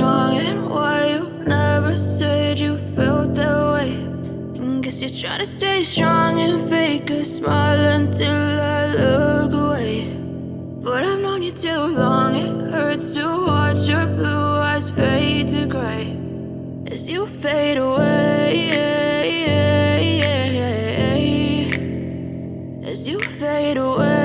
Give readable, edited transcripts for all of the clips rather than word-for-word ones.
wrong and why you never said you felt that way. And guess you're trying to stay strong and fake a smile until I look away. But I've known you too long, it hurts to watch your blue eyes fade to gray as you fade away, as you fade away.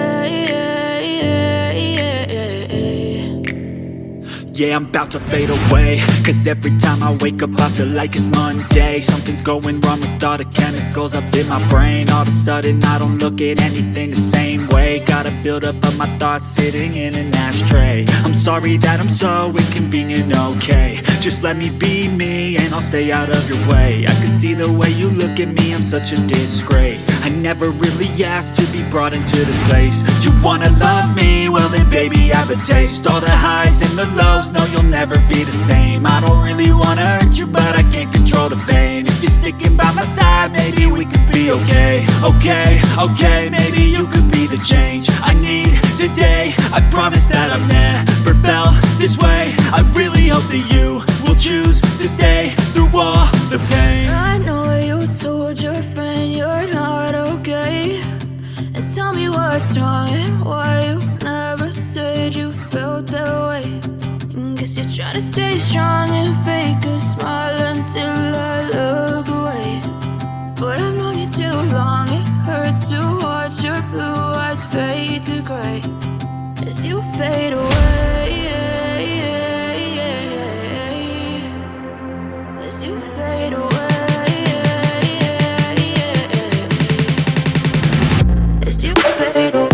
Yeah, I'm about to fade away, cause every time I wake up I feel like it's Monday. Something's going wrong with all the chemicals up in my brain. All of a sudden I don't look at anything the same way. Got a buildup of my thoughts sitting in an ashtray. I'm sorry that I'm so inconvenient, okay. Just let me be me and I'll stay out of your way. I can see the way you look at me, I'm such a disgrace. I never really asked to be brought into this place. You wanna love me? Well then baby I have a taste. All the highs and the lows, no, you'll never be the same. I don't really wanna hurt you, but I can't control the pain. If you're sticking by my side, maybe we could be okay. Okay, maybe you could be the change I need today. I promise that I've never felt this way. I really hope that you will choose to stay through all the pain. I know you told your friend you're not okay, and tell me what's wrong and why you never said you felt that way. Guess you're trying to stay strong and fake a smile until I look away. But I've known you too long, it hurts to watch your blue eyes fade to gray as you fade away, as you fade away, as you fade away.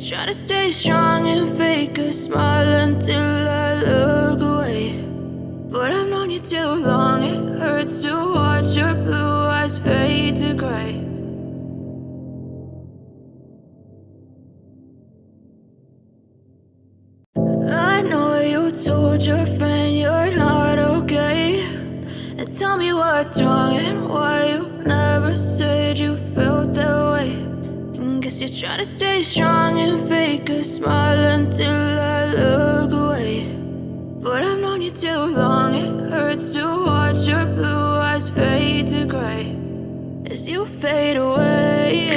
Try to stay strong and fake a smile until I look away. But I've known you too long, it hurts to watch your blue eyes fade to gray. I know you told your friend you're not okay, and tell me what's wrong and why you never said you felt that way. Guess you're trying to stay strong and fake a smile until I look away. But I've known you too long, it hurts to watch your blue eyes fade to gray as you fade away,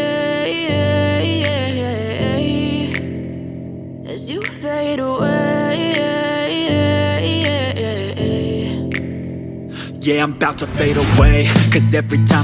as you fade away. Yeah, I'm about to fade away, cause every time